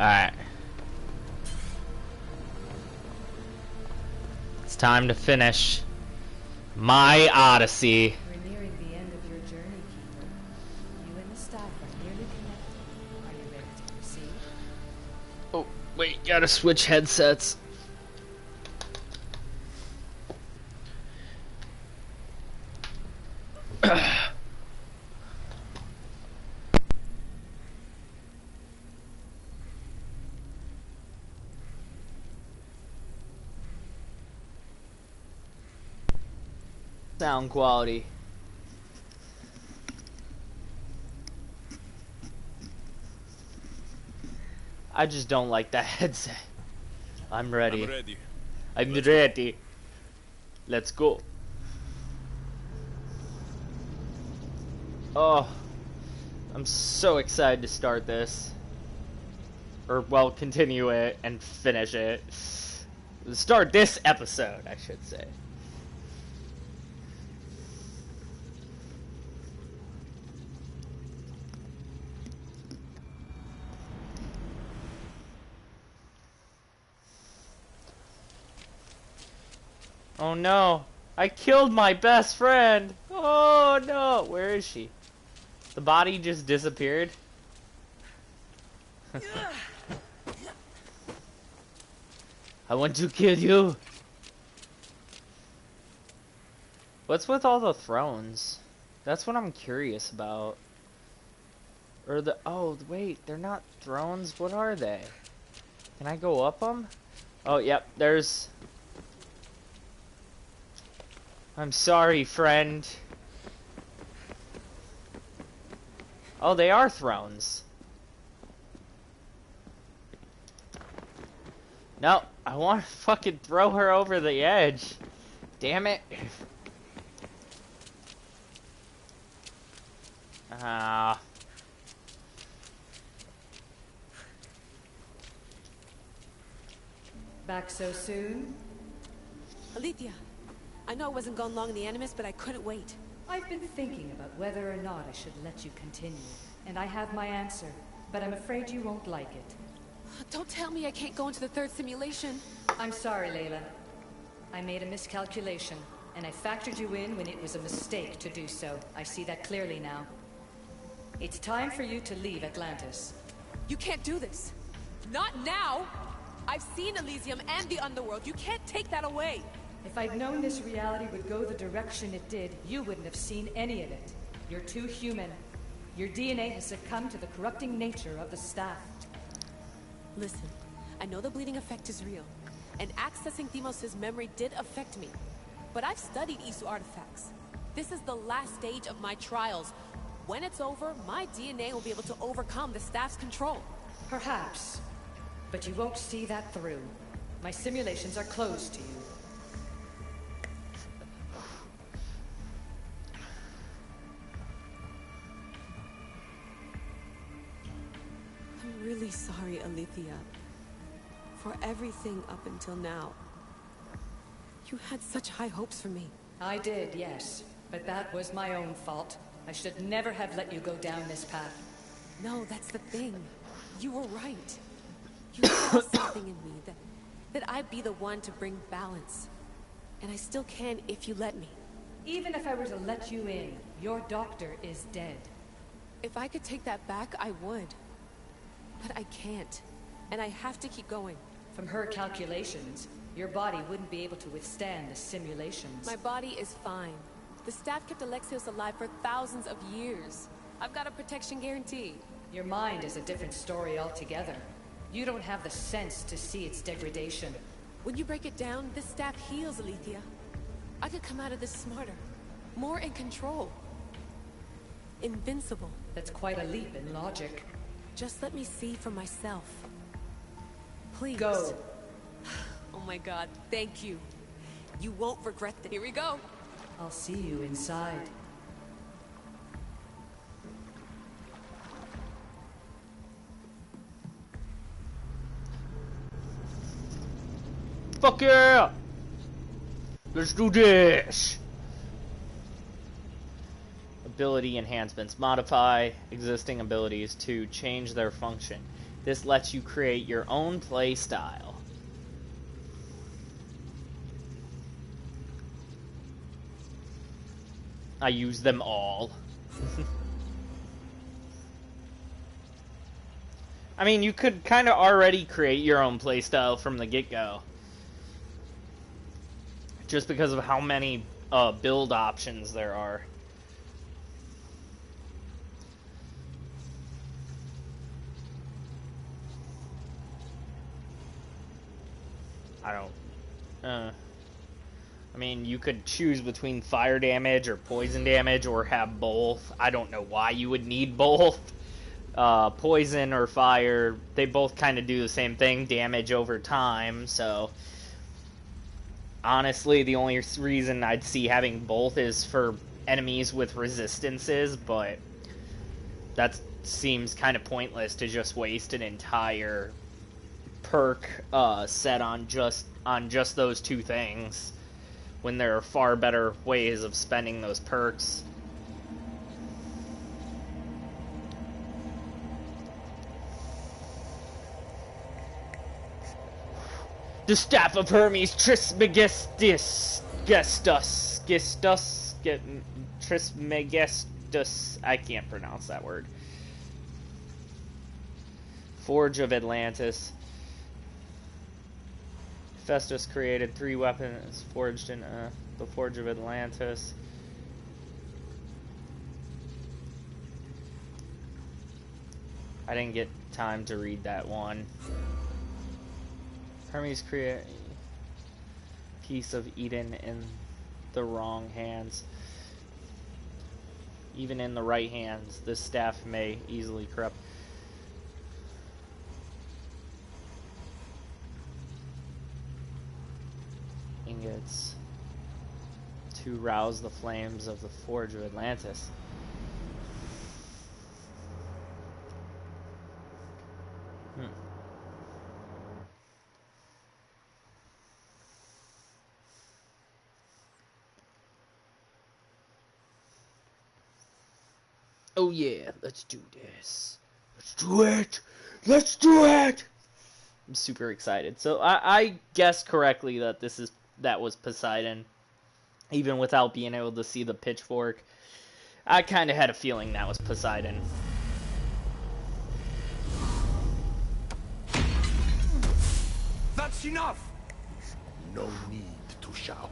Alright. It's time to finish my Odyssey. We're nearing the end of your journey, Keeper. You and the staff are nearly connected. Are you ready to proceed? Oh, wait, gotta switch headsets. Sound quality. I just don't like that headset. I'm ready. I'm ready. Let's go. Oh, I'm so excited to start this. Or, well, continue it and finish it. Start this episode, I should say. Oh no, I killed my best friend. Oh no, where is she? The body just disappeared. I want to kill you. What's with all the thrones? That's what I'm curious about. Or the, oh wait, they're not thrones. What are they? Can I go up them? Oh yep, there's... I'm sorry, friend. Oh, they are thrones. No, I want to fucking throw her over the edge. Damn it. Ah. Back so soon? Alethea, I know I wasn't gone long in the Animus, but I couldn't wait. I've been thinking about whether or not I should let you continue, and I have my answer, but I'm afraid you won't like it. Don't tell me I can't go into the third simulation. I'm sorry, Layla. I made a miscalculation, and I factored you in when it was a mistake to do so. I see that clearly now. It's time for you to leave Atlantis. You can't do this. Not now! I've seen Elysium and the Underworld. You can't take that away. If I'd known this reality would go the direction it did, you wouldn't have seen any of it. You're too human. Your DNA has succumbed to the corrupting nature of the staff. Listen, I know the bleeding effect is real, and accessing Deimos' memory did affect me. But I've studied Isu artifacts. This is the last stage of my trials. When it's over, my DNA will be able to overcome the staff's control. Perhaps. But you won't see that through. My simulations are closed to you. I'm really sorry, Alethea. For everything up until now. You had such high hopes for me. I did, yes. But that was my own fault. I should never have let you go down this path. No, that's the thing. You were right. You saw something in me that I'd be the one to bring balance. And I still can if you let me. Even if I were to let you in, your doctor is dead. If I could take that back, I would. But I can't. And I have to keep going. From her calculations, your body wouldn't be able to withstand the simulations. My body is fine. The staff kept Alexios alive for thousands of years. I've got a protection guarantee. Your mind is a different story altogether. You don't have the sense to see its degradation. When you break it down, this staff heals, Alethea. I could come out of this smarter, more in control. Invincible. That's quite a leap in logic. Just let me see for myself. Please. Go. Oh my god, thank you. You won't regret that. Here we go. I'll see you inside. Fuck yeah! Let's do this! Ability enhancements. Modify existing abilities to change their function. This lets you create your own play style. I use them all. I mean, you could kind of already create your own playstyle from the get-go. Just because of how many build options there are. I mean, you could choose between fire damage or poison damage or have both. I don't know why you would need both. Poison or fire, they both kind of do the same thing, damage over time, so honestly, the only reason I'd see having both is for enemies with resistances, but that seems kind of pointless to just waste an entire perk set on just those two things, when there are far better ways of spending those perks. The staff of Hermes Trismegistus, Trismegistus, I can't pronounce that word. Forge of Atlantis. Festus created 3 weapons forged in the Forge of Atlantis. I didn't get time to read that one. Hermes create piece of Eden in the wrong hands. Even in the right hands, this staff may easily corrupt. Ingots to rouse the flames of the Forge of Atlantis. Oh yeah, let's do this. Let's do it! Let's do it! I'm super excited. So I guessed correctly that that was Poseidon, even without being able to see the pitchfork. I kind of had a feeling that was Poseidon. That's enough! No need to shout.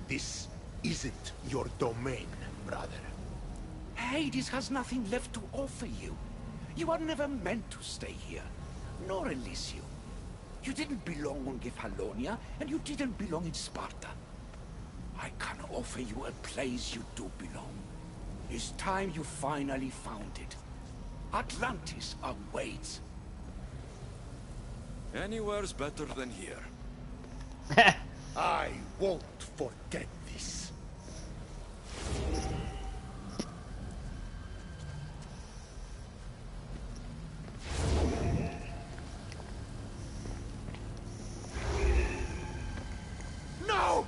This isn't your domain, brother. Hades has nothing left to offer you. You are never meant to stay here, nor Elysium. You didn't belong on Kefalonia, and you didn't belong in Sparta. I can offer you a place you do belong. It's time you finally found it. Atlantis awaits. Anywhere's better than here. I won't forget this. No!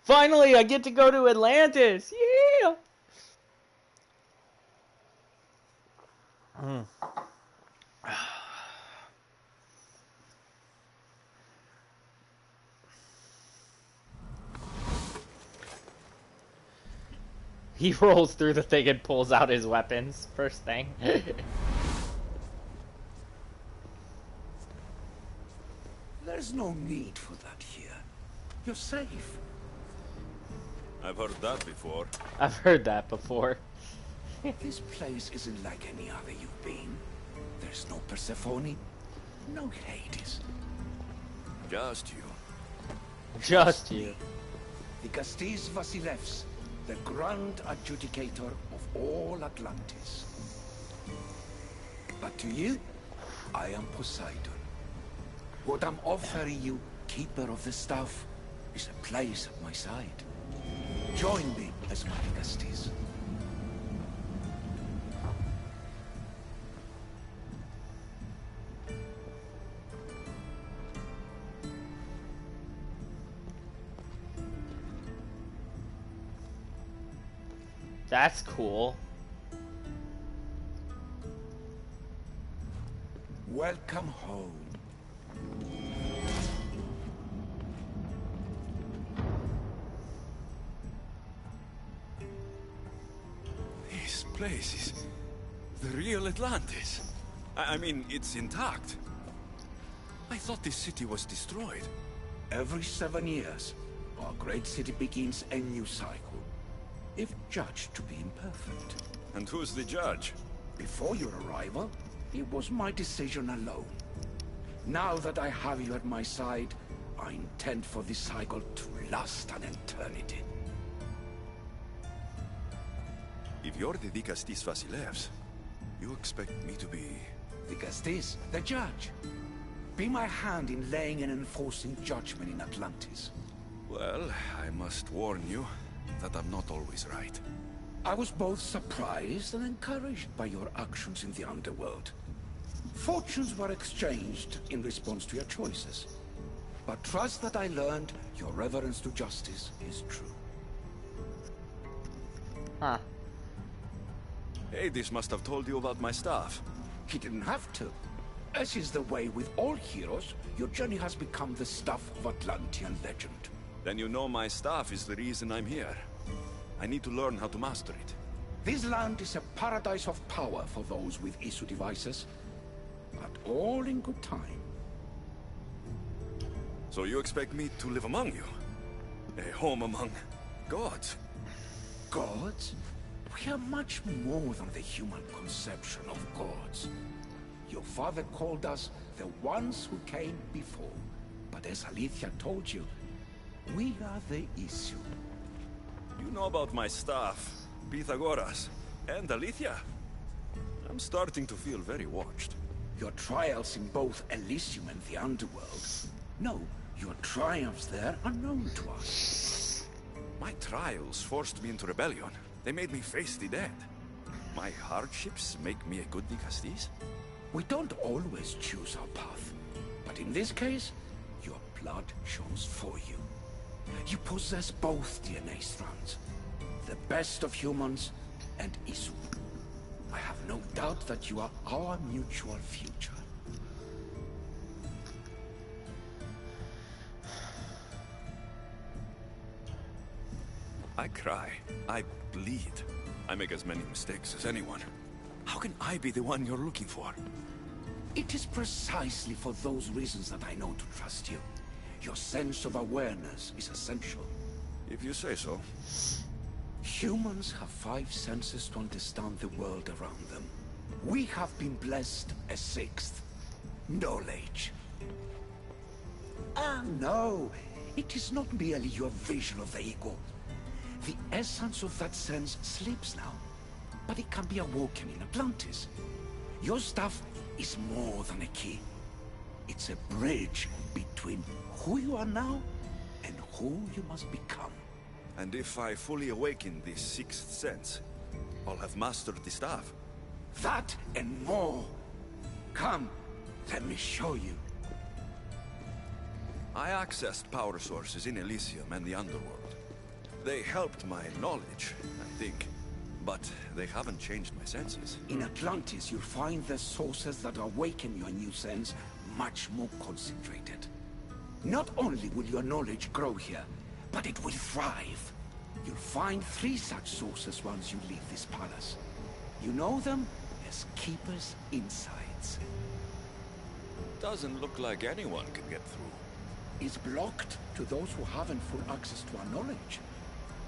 Finally, I get to go to Atlantis! Yeah! He rolls through the thing and pulls out his weapons, first thing. There's no need for that here. You're safe. I've heard that before. I've heard that before. This place isn't like any other you've been. There's no Persephone, no Hades. Just you. Just you. The Gastis Vasilevs, the grand adjudicator of all Atlantis. But to you, I am Poseidon. What I'm offering you, Keeper of the Staff, is a place at my side. Join me as my Gastis. That's cool. Welcome home. This place is the real Atlantis. I mean, it's intact. I thought this city was destroyed. Every 7 years, our great city begins a new cycle, if judged to be imperfect. And who's the judge? Before your arrival, it was my decision alone. Now that I have you at my side, I intend for this cycle to last an eternity. If you're the Dicastis Vasilevs, you expect me to be... Dicastis, the judge. Be my hand in laying and enforcing judgment in Atlantis. Well, I must warn you that I'm not always right. I was both surprised and encouraged by your actions in the underworld. Fortunes were exchanged in response to your choices. But trust that I learned your reverence to justice is true. Huh. Hades must have told you about my staff. He didn't have to. As is the way with all heroes, your journey has become the stuff of Atlantean legend. Then you know my staff is the reason I'm here. I need to learn how to master it. This land is a paradise of power for those with issue devices, but all in good time. So you expect me to live among you? A home among gods? Gods? We are much more than the human conception of gods. Your father called us the ones who came before. But as Alethea told you, we are the issue. You know about my staff, Pythagoras, and Alethea? I'm starting to feel very watched. Your trials in both Elysium and the underworld. No, your triumphs there are known to us. My trials forced me into rebellion. They made me face the dead. My hardships make me a good Dicastis? We don't always choose our path, but in this case, your blood shows for you. You possess both DNA strands, the best of humans and Isu. I have no doubt that you are our mutual future. I cry. I bleed. I make as many mistakes as anyone. How can I be the one you're looking for? It is precisely for those reasons that I know to trust you. Your sense of awareness is essential. If you say so. Humans have 5 senses to understand the world around them. We have been blessed a 6th. Knowledge. Ah, no. It is not merely your vision of the ego. The essence of that sense sleeps now, but it can be awoken in Atlantis. Your stuff is more than a key. It's a bridge between who you are now and who you must become. And if I fully awaken this 6th sense, I'll have mastered the staff. That and more. Come, let me show you. I accessed power sources in Elysium and the underworld. They helped my knowledge, I think. But they haven't changed my senses. In Atlantis, you'll find the sources that awaken your new sense much more concentrated. Not only will your knowledge grow here, but it will thrive. You'll find 3 such sources once you leave this palace. You know them as Keeper's Insights. Doesn't look like anyone can get through. It's blocked to those who haven't full access to our knowledge.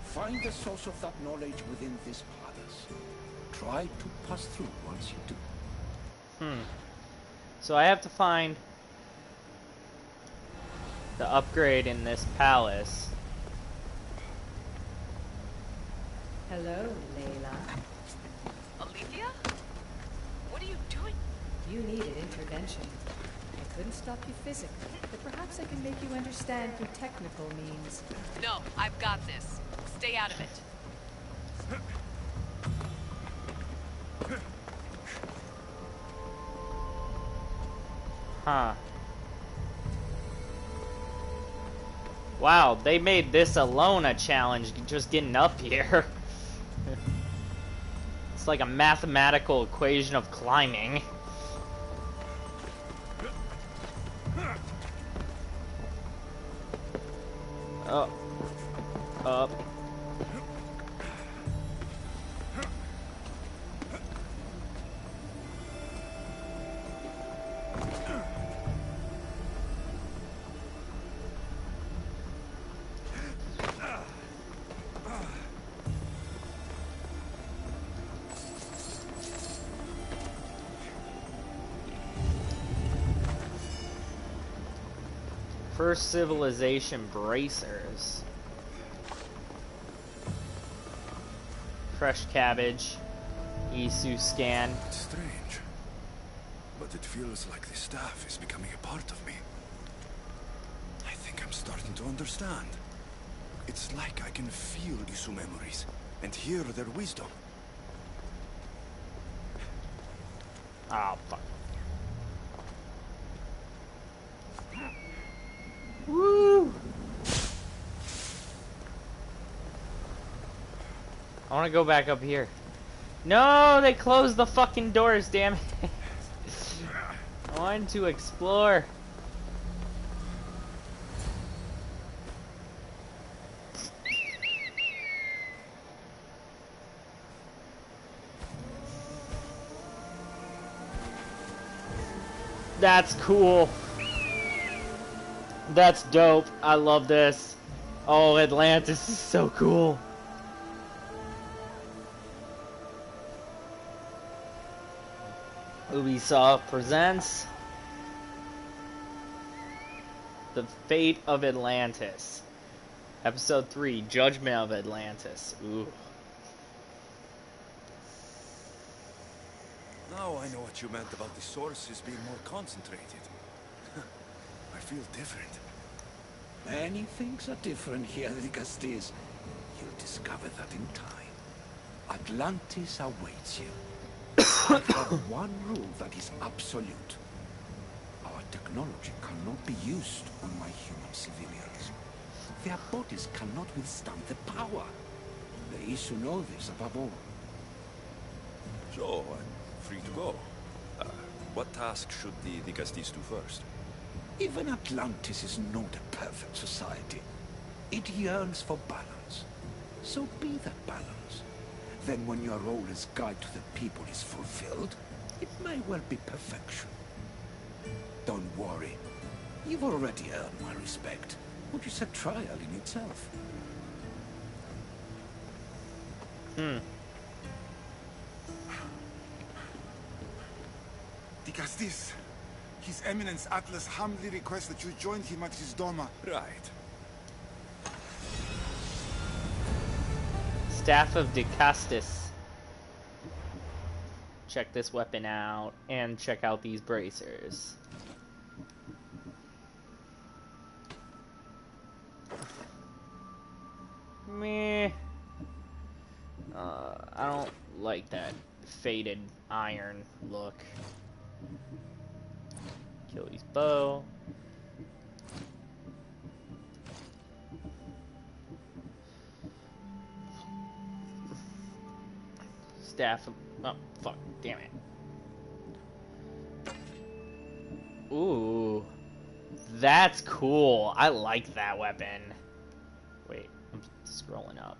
Find the source of that knowledge within this palace. Try to pass through once you do. So I have to find the upgrade in this palace. Hello, Layla. Alethea? What are you doing? You needed intervention. I couldn't stop you physically, but perhaps I can make you understand through technical means. No, I've got this. Stay out of it. Huh. Wow, they made this alone a challenge, just getting up here. It's like a mathematical equation of climbing. Up. Up. First civilization bracers. Fresh cabbage. Isu scan. It's strange, but it feels like the staff is becoming a part of me. I think I'm starting to understand. It's like I can feel Isu memories and hear their wisdom. Oh, fuck. Woo! I want to go back up here. No, they closed the fucking doors, damn it. I wanted to explore. That's cool. That's dope. I love this. Oh, Atlantis is so cool. Ubisoft presents The Fate of Atlantis. Episode 3, Judgment of Atlantis. Ooh. Now I know what you meant about the sources being more concentrated. I feel different. Many things are different here, Digastis. You'll discover that in time. Atlantis awaits you. I have one rule that is absolute. Our technology cannot be used on my human civilians. Their bodies cannot withstand the power. The Isu know this above all. So, I'm free to go. What task should the Digastis do first? Even Atlantis is not a perfect society. It yearns for balance. So be that balance. Then when your role as guide to the people is fulfilled, it may well be perfection. Don't worry. You've already earned my respect, which is a trial in itself. Digastis, His Eminence Atlas humbly requests that you join him at his Doma. Right. Staff of Dicastis. Check this weapon out and check out these bracers. Meh. I don't like that faded iron look. Achilles bow. Staff of, oh fuck, damn it. Ooh, that's cool. I like that weapon. Wait, I'm scrolling up.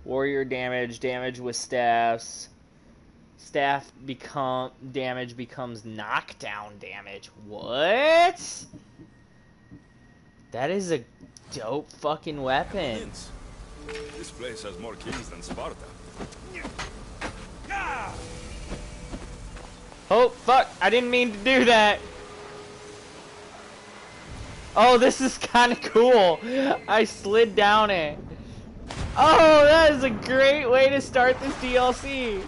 Warrior damage, damage with staffs. Staff damage becomes knockdown damage. What? That is a dope fucking weapon. This place has more kings than Sparta. Oh, fuck. I didn't mean to do that. Oh, this is kind of cool. I slid down it. Oh, that is a great way to start this DLC.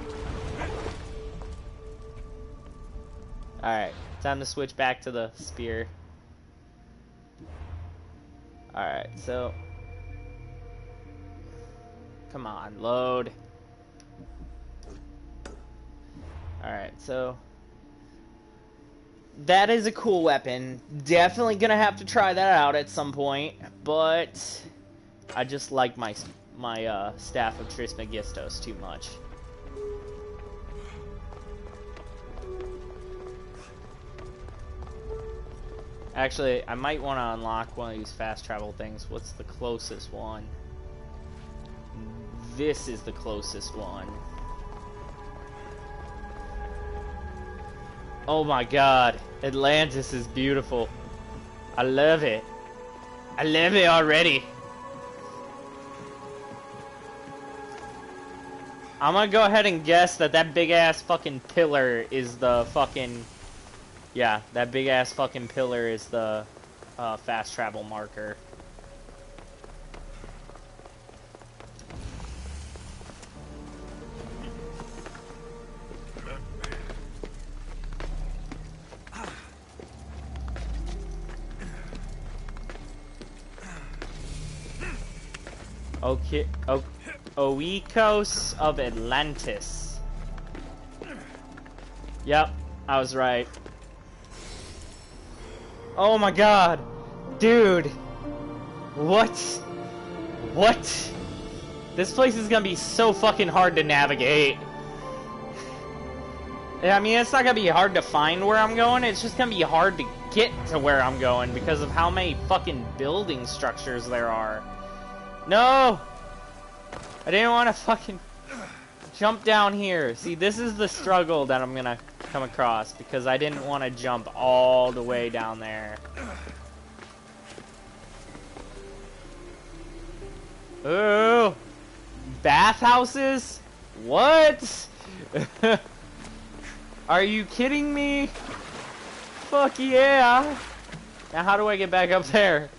Alright, time to switch back to the spear. Alright, so... Come on, load. Alright, so... That is a cool weapon. Definitely gonna have to try that out at some point, but... I just like my my Staff of Trismegistos too much. Actually, I might want to unlock one of these fast travel things. What's the closest one? This is the closest one. Oh my god, Atlantis is beautiful. I love it. I love it already. I'm gonna go ahead and guess that that big ass fucking pillar is the fucking... Yeah, that big ass fucking pillar is the fast travel marker. Okay, Oikos of Atlantis. Yep, I was right. Oh my god, dude. What? What? This place is gonna be so fucking hard to navigate. I mean, it's not gonna be hard to find where I'm going, it's just gonna be hard to get to where I'm going because of how many fucking building structures there are. No! I didn't want to fucking jump down here. See, this is the struggle that I'm gonna come across because I didn't want to jump all the way down there. Ooh! Bathhouses? What? Are you kidding me? Fuck yeah! Now how do I get back up there?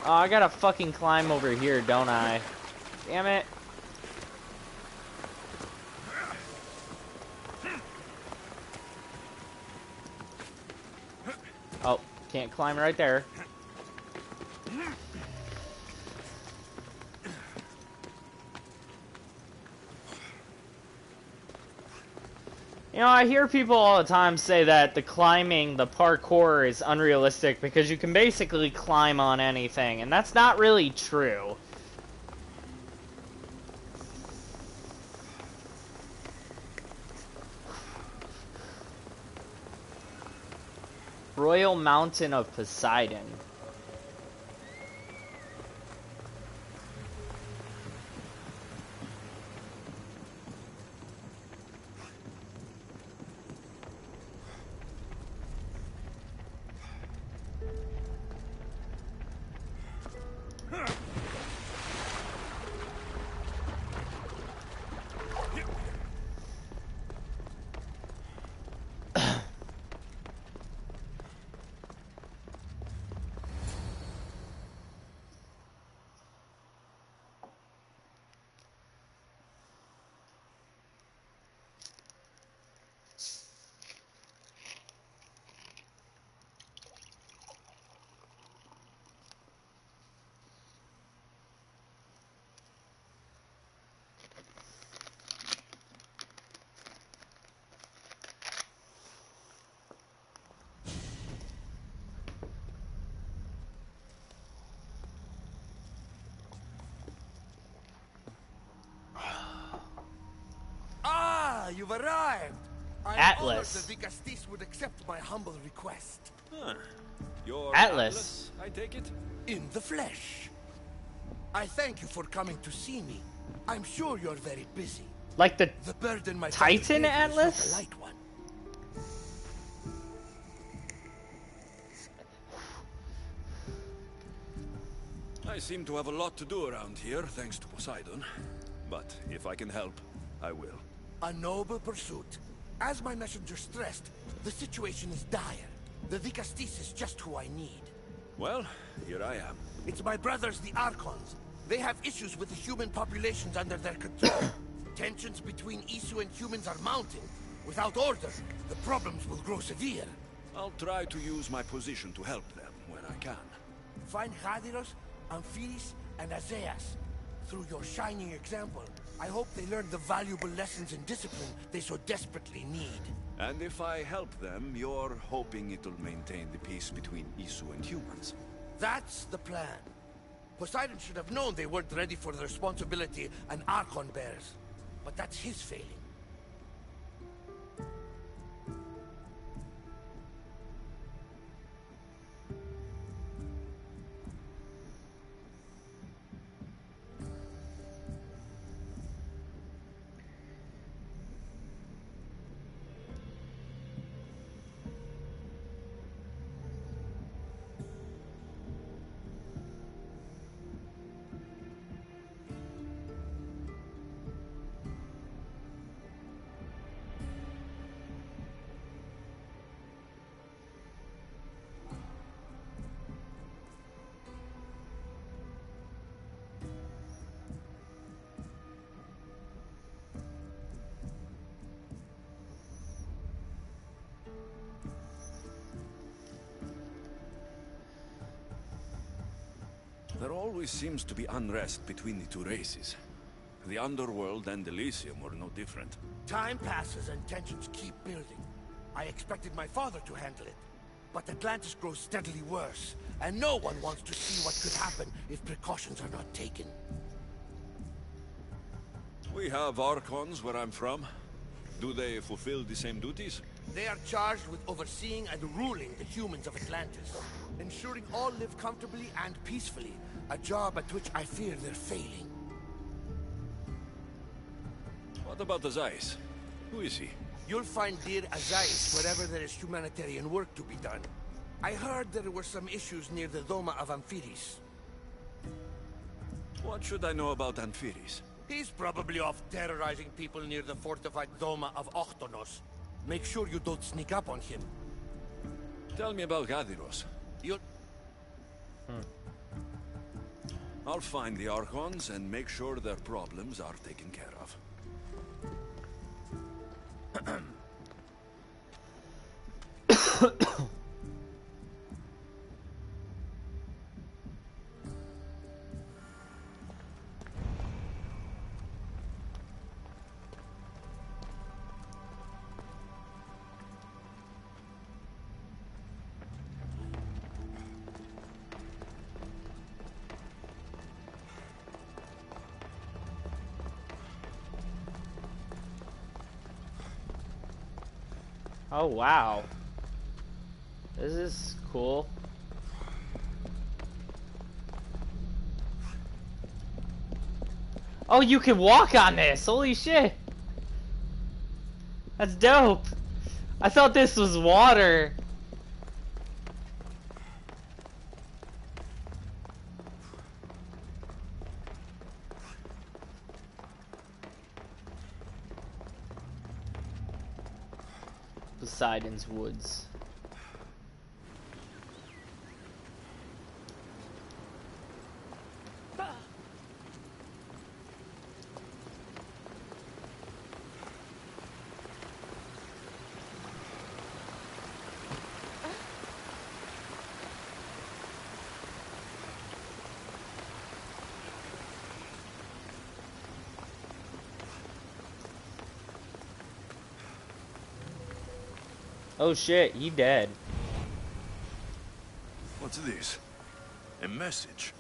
Oh, I gotta fucking climb over here, don't I? Damn it. Oh, can't climb right there. You know, I hear people all the time say that the climbing, the parkour is unrealistic because you can basically climb on anything, and that's not really true. Royal Mountain of Poseidon. You've arrived! I'm Atlas. honored that Vicastis would accept my humble request. Huh. You're Atlas. I take it? In the flesh. I thank you for coming to see me. I'm sure you're very busy. Like the burden my Titan father gave you is Atlas? not a light one. I seem to have a lot to do around here, thanks to Poseidon. But if I can help, I will. A noble pursuit. As my messenger stressed, the situation is dire. The Vicastis is just who I need. Well, here I am. It's my brothers, the Archons. They have issues with the human populations under their control. Tensions between Isu and humans are mounting. Without order, the problems will grow severe. I'll try to use my position to help them when I can. Find Hadiros, Amphiris, and Azeas. Through your shining example, I hope they learn the valuable lessons in discipline they so desperately need. And if I help them, you're hoping it'll maintain the peace between Isu and humans. That's the plan. Poseidon should have known they weren't ready for the responsibility an Archon bears. But that's his failing. There always seems to be unrest between the two races. The Underworld and Elysium were no different. Time passes and tensions keep building. I expected my father to handle it. But Atlantis grows steadily worse, and no one wants to see what could happen if precautions are not taken. We have Archons where I'm from. Do they fulfill the same duties? They are charged with overseeing and ruling the humans of Atlantis, ensuring all live comfortably and peacefully, a job at which I fear they're failing. What about Azais? Who is he? You'll find dear Azais wherever there is humanitarian work to be done. I heard there were some issues near the Doma of Amphiris. What should I know about Amphiris? He's probably off terrorizing people near the fortified Doma of Ochtonos. Make sure you don't sneak up on him. Tell me about Gadiros. You'll... I'll find the Archons and make sure their problems are taken care of. Oh wow. This is cool. Oh, you can walk on this! Holy shit! That's dope! I thought this was water! Poseidon's Woods. Oh shit, he dead. What's this? A message?